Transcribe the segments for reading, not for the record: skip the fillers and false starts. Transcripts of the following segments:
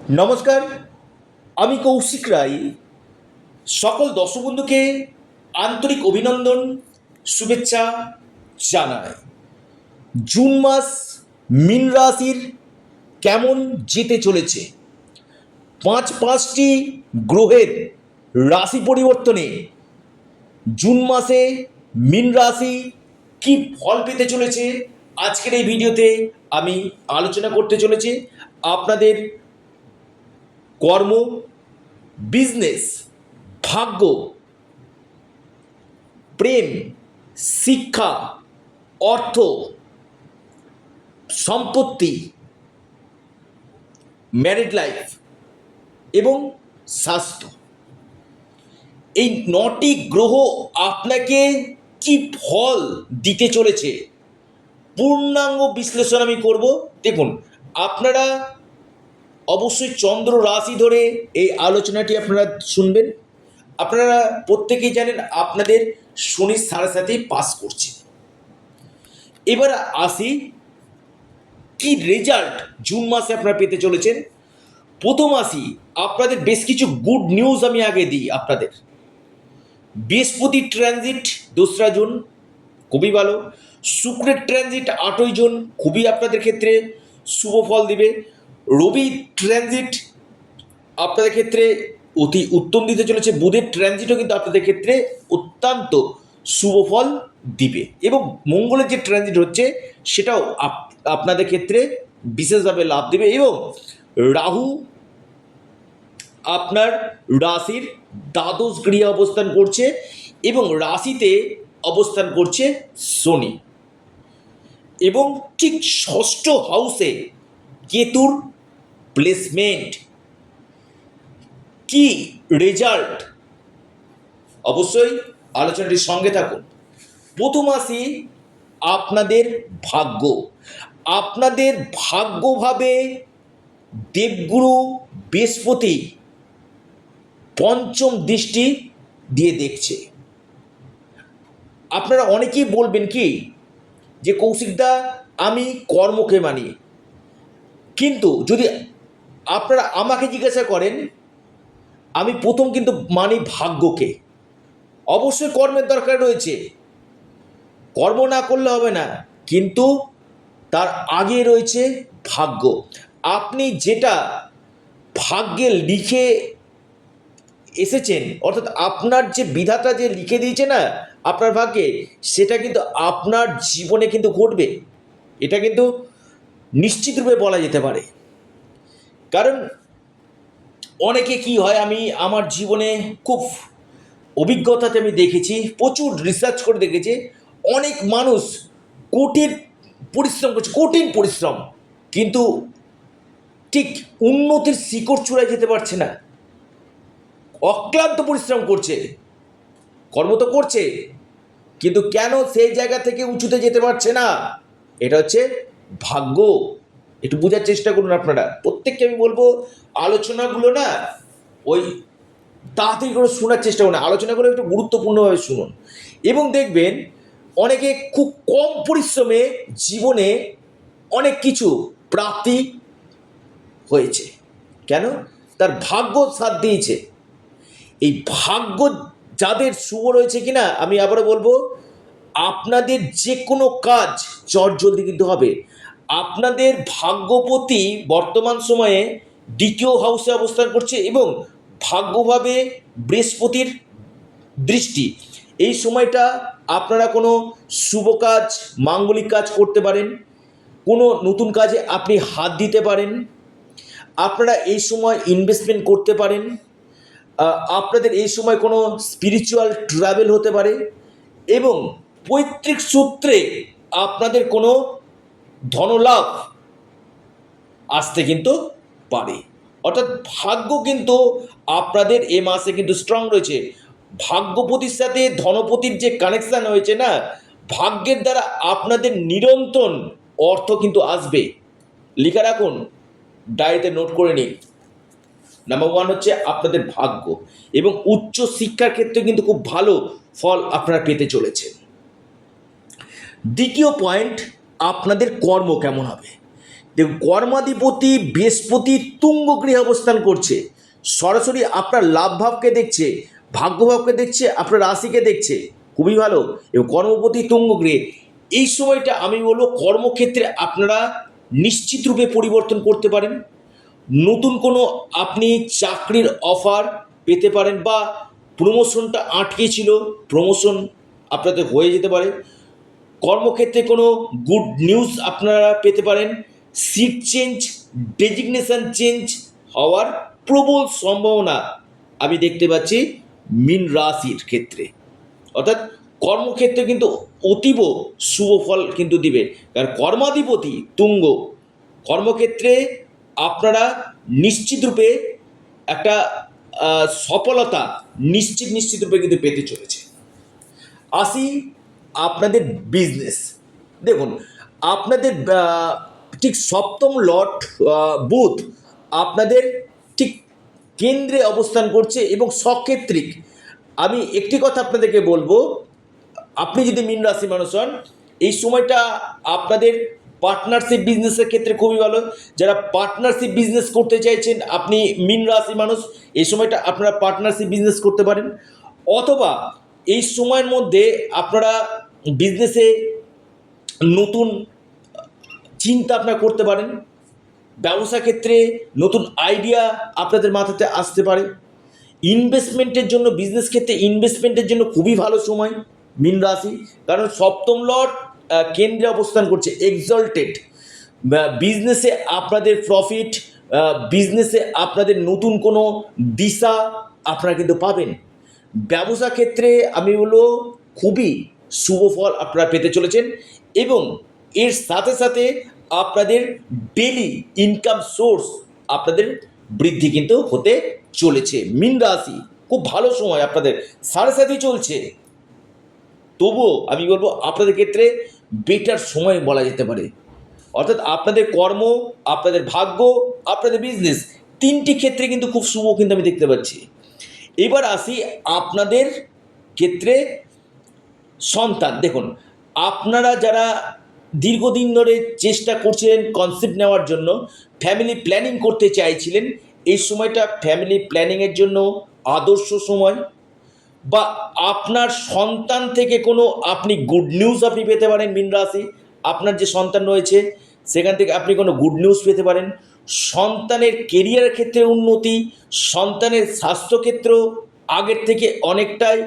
নমস্কার, আমি কৌশিক রায়। সকল দর্শক বন্ধুকে আন্তরিক অভিনন্দন, শুভেচ্ছা জানাই। জুন মাস মীন রাশির কেমন যেতে চলেছে, পাঁচটি গ্রহের রাশি পরিবর্তনে জুন মাসে মীন রাশি কি ফল পেতে চলেছে, আজকের এই ভিডিওতে আমি আলোচনা করতে চলেছি। আপনাদের কর্ম, বিজনেস, ভাগ্য, প্রেম, শিক্ষা, অর্থ, সম্পত্তি, ম্যারিড লাইফ এবং স্বাস্থ্য, এই 9টি গ্রহ আপনাকে কি ফল দিতে চলেছে পূর্ণাঙ্গ বিশ্লেষণ আমি করব। দেখুন, আপনারা অবশ্যই চন্দ্র রাশি ধরে এই আলোচনাটি আপনারা শুনবেন। আপনারা প্রত্যেকেই জানেন আপনাদের শনি 7.5 পাস করছে। এবার আসি কি রেজাল্ট জুন মাসে আপনারা পেতে চলেছেন। প্রথম আসি, আপনাদের বেশ কিছু গুড নিউজ আমি আগে দিই আপনাদের। বৃহস্পতি ট্রানজিট 2রা জুন, খুবই ভালো। শুক্রের ট্রানজিট 8ই জুন, খুবই আপনাদের ক্ষেত্রে শুভ ফল দিবে। রবি ট্রানজিট আপনাদের ক্ষেত্রে অতি উত্তম দিতে চলেছে। বুধের ট্রানজিটও কিন্তু আপনাদের ক্ষেত্রে অত্যন্ত শুভ ফল দিবে, এবং মঙ্গলের যে ট্রানজিট হচ্ছে সেটাও আপনাদের ক্ষেত্রে বিশেষভাবে লাভ দেবে। এবং রাহু আপনার রাশির দ্বাদশ গৃহে অবস্থান করছে এবং রাশিতে অবস্থান করছে শনি, এবং ঠিক ষষ্ঠ হাউসে কেতুর প্লেসমেন্ট। কি রেজাল্ট, অবশ্যই আলোচনাটির সঙ্গে থাকুন। প্রথম আসি আপনাদের ভাগ্য। আপনাদের ভাগ্যভাবে দেবগুরু বৃহস্পতি পঞ্চম দৃষ্টি দিয়ে দেখছে। আপনারা অনেকেই বলবেন কি যে কৌশিকদা আমি কর্মকে মানি, কিন্তু যদি আপনারা আমাকে জিজ্ঞাসা করেন আমি প্রথম কিন্তু মানি ভাগ্যকে। অবশ্যই কর্মের দরকার রয়েছে, কর্ম না করলে হবে না, কিন্তু তার আগে রয়েছে ভাগ্য। আপনি যেটা ভাগ্যে লিখে এসেছেন, অর্থাৎ আপনার যে বিধাতা যে লিখে দিয়েছে না আপনার ভাগ্যে, সেটা কিন্তু আপনার জীবনে কিন্তু ঘটবে। এটা কিন্তু নিশ্চিতরূপে বলা যেতে পারে। কারণ অনেকে কি হয়, আমি আমার জীবনে খুব অভিজ্ঞতাতে আমি দেখেছি, প্রচুর রিসার্চ করে দেখেছি, অনেক মানুষ কঠিন পরিশ্রম করছে, কঠিন পরিশ্রম, কিন্তু ঠিক উন্নতির শিকড় চূড়ায় যেতে পারছে না। অক্লান্ত পরিশ্রম করছে, কর্ম তো করছে, কিন্তু কেন সেই জায়গা থেকে উঁচুতে যেতে পারছে না? এটা হচ্ছে ভাগ্য। একটু বোঝার চেষ্টা করুন আপনারা। প্রত্যেককে আমি বলবো আলোচনাগুলো না ওই তাড়াতাড়ি করে শোনার চেষ্টা করুন, আলোচনাগুলো একটু গুরুত্বপূর্ণভাবে শুনুন, এবং দেখবেন অনেকে খুব কম পরিশ্রমে জীবনে অনেক কিছু প্রাপ্তি হয়েছে। কেন? তার ভাগ্য সাথ দিয়েছে। এই ভাগ্য যাদের শুভ রয়েছে কিনা, আমি আবারও বলবো আপনাদের যে কোনো কাজ চটজলদি কিন্তু হবে। আপনাদের ভাগ্যপতি বর্তমান সময়ে দ্বিতীয় হাউসে অবস্থান করছে এবং ভাগ্যভাবে বৃহস্পতির দৃষ্টি। এই সময়টা আপনারা কোনো শুভ কাজ, মাঙ্গলিক কাজ করতে পারেন, কোনো নতুন কাজে আপনি হাত দিতে পারেন, আপনারা এই সময় ইনভেস্টমেন্ট করতে পারেন, আপনাদের এই সময় কোনো স্পিরিচুয়াল ট্রাভেল হতে পারে, এবং পৈতৃক সূত্রে আপনাদের কোনো ধনলাভ আসতে কিন্তু পারে। অর্থাৎ ভাগ্য কিন্তু আপনাদের এ মাসে কিন্তু স্ট্রং রয়েছে। ভাগ্যপতির সাথে ধনপতির যে কানেকশান হয়েছে না, ভাগ্যের দ্বারা আপনাদের নিরন্তর অর্থ কিন্তু আসবে। লিখে রাখুন, ডায়েরিতে নোট করে নিন। নাম্বার 1 হচ্ছে আপনাদের ভাগ্য, এবং উচ্চ শিক্ষার ক্ষেত্রে কিন্তু খুব ভালো ফল আপনারা পেতে চলেছেন। দ্বিতীয় পয়েন্ট, আপনাদের কর্ম কেমন হবে। দেখুন, কর্মাধিপতি বৃহস্পতি তুঙ্গ গৃহে অবস্থান করছে, সরাসরি আপনার লাভ ভাবকে দেখছে, ভাগ্যভাবকে দেখছে, আপনার রাশিকে দেখছে, খুবই ভালো। এবং কর্মপতি তুঙ্গ গৃহে এই সময়টা আমি বলবো কর্মক্ষেত্রে আপনারা নিশ্চিত রূপে পরিবর্তন করতে পারেন। নতুন কোনো আপনি চাকরির অফার পেতে পারেন, বা প্রমোশনটা আটকে ছিল, প্রমোশন আপনাদের হয়ে যেতে পারে। কর্মক্ষেত্রে কোনো গুড নিউজ আপনারা পেতে পারেন। সিট চেঞ্জ, ডেজিগনেশন চেঞ্জ হওয়ার প্রবল সম্ভাবনা আমি দেখতে পাচ্ছি মীন রাশির ক্ষেত্রে। অর্থাৎ কর্মক্ষেত্রে কিন্তু অতীব শুভ ফল কিন্তু দিবে, কারণ কর্মাধিপতি তুঙ্গ। কর্মক্ষেত্রে আপনারা নিশ্চিত রূপে একটা সফলতা নিশ্চিত রূপে কিন্তু পেতে চলেছে। আসি আপনাদের বিজনেস। দেখুন, আপনাদের ঠিক সপ্তম লট বুধ আপনাদের ঠিক কেন্দ্রে অবস্থান করছে এবং সক্ষেত্রিক। আমি একটি কথা আপনাদেরকে বলবো, আপনি যদি মীন রাশি মানুষ হন, এই সময়টা আপনাদের পার্টনারশিপ বিজনেসের ক্ষেত্রে খুবই ভালো। যারা পার্টনারশিপ বিজনেস করতে চাইছেন, আপনি মীন রাশি মানুষ, এই সময়টা আপনারা পার্টনারশিপ বিজনেস করতে পারেন। অথবা এই সময়ের মধ্যে আপনারা বিজনেসে নতুন চিন্তা আপনারা করতে পারেন। ব্যবসা ক্ষেত্রে নতুন আইডিয়া আপনাদের মাথাতে আসতে পারে। ইনভেস্টমেন্টের জন্য, বিজনেস ক্ষেত্রে ইনভেস্টমেন্টের জন্য খুবই ভালো সময় মীন রাশি, কারণ সপ্তম লর্ড কেন্দ্রে অবস্থান করছে, এক্সল্টেড। বিজনেসে আপনাদের প্রফিট, বিজনেসে আপনাদের নতুন কোনো দিশা আপনারা কিন্তু পাবেন। ব্যবসা ক্ষেত্রে আমি বলবো খুবই শুভ ফল আপনারা পেতে চলেছেন, এবং এর সাথে সাথে আপনাদের ডেলি ইনকাম সোর্স আপনাদের বৃদ্ধি কিন্তু হতে চলেছে। মীন রাশি খুব ভালো সময় আপনাদের, সাড়ে সাথে চলছে, তবুও আমি বলবো আপনাদের ক্ষেত্রে বেটার সময় বলা যেতে পারে। অর্থাৎ আপনাদের কর্ম, আপনাদের ভাগ্য, আপনাদের বিজনেস, তিনটি ক্ষেত্রে কিন্তু খুব শুভ কিন্তু আমি দেখতে পাচ্ছি। এবার আসি আপনাদের ক্ষেত্রে সন্তান। দেখুন, আপনারা যারা দীর্ঘদিন ধরে চেষ্টা করছিলেন কনসেপ্ট নেওয়ার জন্য, ফ্যামিলি প্ল্যানিং করতে চাইছিলেন, এই সময়টা ফ্যামিলি প্ল্যানিংয়ের জন্য আদর্শ সময়। বা আপনার সন্তান থেকে কোনো আপনি গুড নিউজ আপনি পেতে পারেন মীন রাশি। আপনার যে সন্তান রয়েছে সেখান থেকে আপনি কোনো গুড নিউজ পেতে পারেন। সন্তানের কেরিয়ার ক্ষেত্রে উন্নতি, সন্তানের স্বাস্থ্যক্ষেত্র আগের থেকে অনেকটাই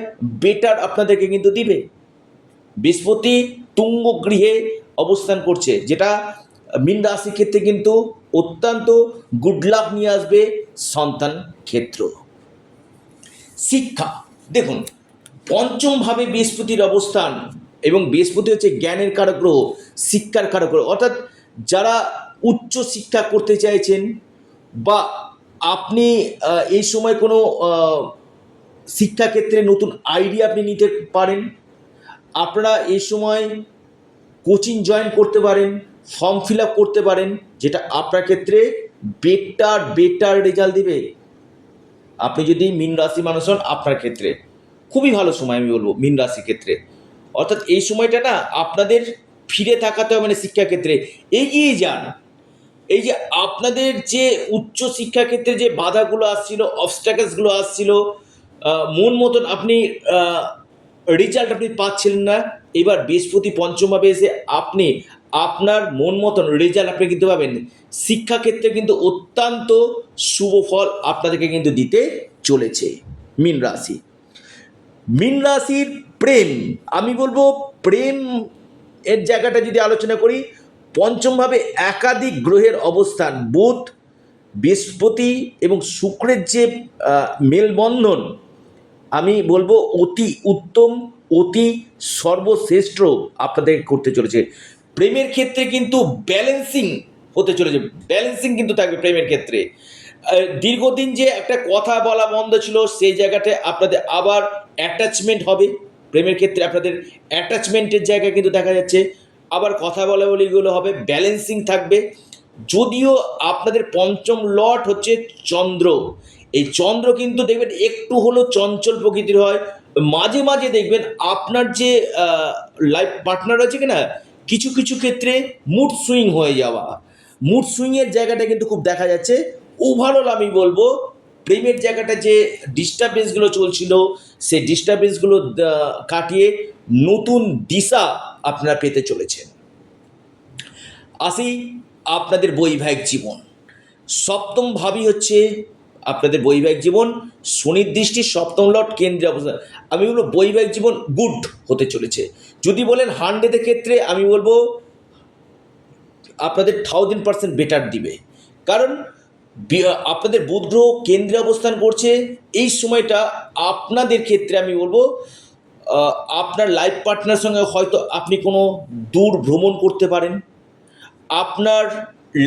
বেটার আপনাদেরকে কিন্তু দিবে। বৃহস্পতি তুঙ্গ গৃহে অবস্থান করছে, যেটা মীন রাশির ক্ষেত্রে কিন্তু অত্যন্ত গুড লাক নিয়ে আসবে সন্তান ক্ষেত্র। শিক্ষা, দেখুন পঞ্চমভাবে বৃহস্পতির অবস্থান, এবং বৃহস্পতি হচ্ছে জ্ঞানের কারক গ্রহ, শিক্ষার কারক গ্রহ। অর্থাৎ যারা উচ্চ শিক্ষা করতে চাইছেন, বা আপনি এই সময় কোনো শিক্ষাক্ষেত্রে নতুন আইডিয়া আপনি নিতে পারেন। আপনারা এই সময় কোচিং জয়েন করতে পারেন, ফর্ম ফিল আপ করতে পারেন, যেটা আপনার ক্ষেত্রে বেটার রেজাল্ট দিবে। আপনি যদি মীন রাশি মানুষ হন, আপনার ক্ষেত্রে খুবই ভালো সময় আমি বলবো মীন রাশির ক্ষেত্রে। অর্থাৎ এই সময়টা না আপনাদের ফিরে তাকাতে হবে, মানে শিক্ষাক্ষেত্রে এগিয়ে যান। এই যে আপনাদের যে উচ্চ শিক্ষাক্ষেত্রে যে বাধাগুলো আসছিল, অবস্ট্যাকলসগুলো আসছিল, মন মতন আপনি রেজাল্ট আপনি পাচ্ছিলেন না, এবার বৃহস্পতি পঞ্চমভাবে এসে আপনি আপনার মন মতন রেজাল্ট আপনি কিন্তু পাবেন। শিক্ষাক্ষেত্রে কিন্তু অত্যন্ত শুভ ফল আপনাদেরকে কিন্তু দিতে চলেছে মীন রাশি। মীন রাশির প্রেম, আমি বলবো প্রেম এর জায়গাটা যদি আলোচনা করি, পঞ্চমভাবে একাধিক গ্রহের অবস্থান, বুধ, বৃহস্পতি এবং শুক্রের যে মেলবন্ধন, আমি বলবো অতি উত্তম, অতি সর্বশ্রেষ্ঠ আপনাদের করতে চলেছে। প্রেমের ক্ষেত্রে কিন্তু ব্যালেন্সিং হতে চলেছে, ব্যালেন্সিং কিন্তু থাকবে প্রেমের ক্ষেত্রে। দীর্ঘদিন যে একটা কথা বলা বন্ধ ছিল, সেই জায়গাটায় আপনাদের আবার অ্যাটাচমেন্ট হবে। প্রেমের ক্ষেত্রে আপনাদের অ্যাটাচমেন্টের জায়গা কিন্তু দেখা যাচ্ছে, আবার কথা বলা বলিগুলো হবে, ব্যালেন্সিং থাকবে। যদিও আপনাদের পঞ্চম লট হচ্ছে চন্দ্র, এই চন্দ্র কিন্তু দেখবেন একটু হলেও চঞ্চল প্রকৃতির হয়। মাঝে মাঝে দেখবেন আপনার যে লাইফ পার্টনার আছে কিনা, কিছু কিছু ক্ষেত্রে মুড সুইং হয়ে যাওয়া, মুড সুইংয়ের জায়গাটা কিন্তু খুব দেখা যাচ্ছে ওভারঅল আমি বলবো প্রেমের জায়গাটা যে ডিস্টারবেন্সগুলো চলছিল সেই ডিস্টারবেন্সগুলো কাটিয়ে নতুন দিশা আপনারা পেতে চলেছেন। আসি আপনাদের বৈবাহিক জীবন। সপ্তম ভাবই হচ্ছে আপনাদের বৈবাহিক জীবন, শনির দৃষ্টি, সপ্তম লট কেন্দ্রে অবস্থান। আমি বলবো বৈবাহিক জীবন গুড হতে চলেছে। যদি বলেন 100-এর ক্ষেত্রে আমি বলবো আপনাদের 1000% বেটার দিবে। কারণ আপনাদের বুধ গ্রহ কেন্দ্রে অবস্থান করছে। এই সময়টা আপনাদের ক্ষেত্রে আমি বলবো আপনার লাইফ পার্টনার সঙ্গে হয়তো আপনি কোনো দূর ভ্রমণ করতে পারেন, আপনার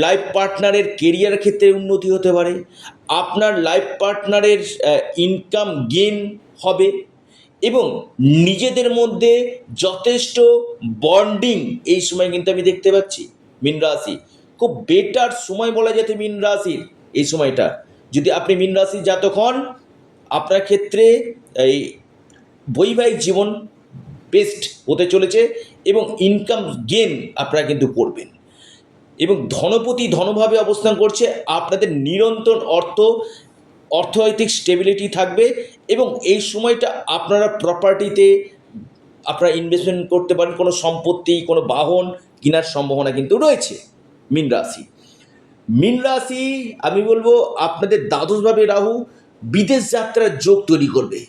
লাইফ পার্টনারের কেরিয়ার ক্ষেত্রে উন্নতি হতে পারে, আপনার লাইফ পার্টনারের ইনকাম গেইন হবে এবং নিজেদের মধ্যে যথেষ্ট বন্ডিং এই সময় কিন্তু আমি দেখতে পাচ্ছি। মীন রাশি খুব বেটার সময় বলা যেত মীন রাশির এই সময়টা। যদি আপনি মীন রাশির জাতক হন, আপনার ক্ষেত্রে এই বৈবাহিক জীবন বেস্ট হতে চলেছে এবং ইনকাম গেইন আপনারা কিন্তু করবেন। এবং ধনপতি ধনভাবে অবস্থান করছে, আপনাদের নিরন্তর অর্থনৈতিক স্টেবিলিটি থাকবে এবং এই সময়টা আপনারা প্রপার্টিতে আপনারা ইনভেস্টমেন্ট করতে পারেন, কোনো সম্পত্তি, কোনো বাহন কেনার সম্ভাবনা কিন্তু রয়েছে। মীন রাশি, মীন রাশি আমি বলবো আপনাদের দ্বাদশভাবে রাহু বিদেশ যাত্রার যোগ তৈরি করবে,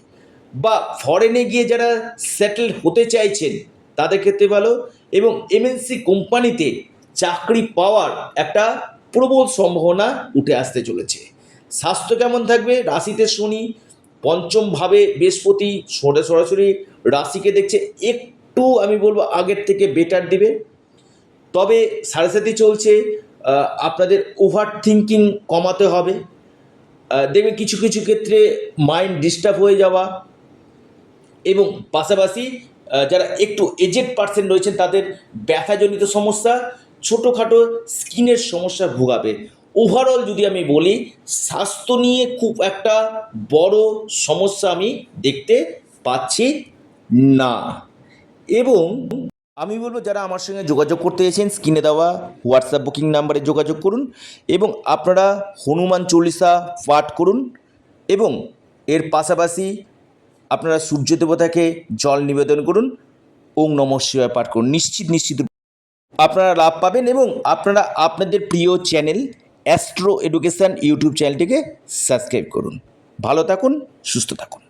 বা ফরেনে গিয়ে যারা সেটেল হতে চাইছেন তাদের ক্ষেত্রে ভালো, এবং এমএনসি কোম্পানিতে চাকরি পাওয়ার একটা প্রবল সম্ভাবনা উঠে আসতে চলেছে। স্বাস্থ্য কেমন থাকবে? রাশিতে শনি, পঞ্চম ভাবে বৃহস্পতি সরাসরি রাশিকে দেখছে, একটু আমি বলবো আগের থেকে বেটার দিবে। তবে সাড়ে সাথে চলছে, আপনাদের ওভার থিঙ্কিং কমাতে হবে। দেখবেন কিছু কিছু ক্ষেত্রে মাইন্ড ডিস্টার্ব হয়ে যাওয়া, এবং পাশাপাশি যারা একটু এজেড পার্সন রয়েছেন তাদের ব্যথাজনিত সমস্যা, ছোটোখাটো স্কিনের সমস্যা ভোগাবে। ওভারঅল যদি আমি বলি স্বাস্থ্য নিয়ে খুব একটা বড় সমস্যা আমি দেখতে পাচ্ছি না। এবং আমি বলবো যারা আমার সঙ্গে যোগাযোগ করতে এসেছেন স্ক্রিনে দেওয়া হোয়াটসঅ্যাপ বুকিং নাম্বারে যোগাযোগ করুন এবং আপনারা হনুমান চল্লিশা পাঠ করুন এবং এর পাশাপাশি আপনারা সূর্য দেবতাকে জল নিবেদন করুন, ওং নমঃ শিবায় পাঠ করুন। নিশ্চিত আপনারা লাভ পাবেন এবং আপনারা আপনাদের প্রিয় চ্যানেল অ্যাস্ট্রো এডুকেশান ইউটিউব চ্যানেলটিকে সাবস্ক্রাইব করুন। ভালো থাকুন, সুস্থ থাকুন।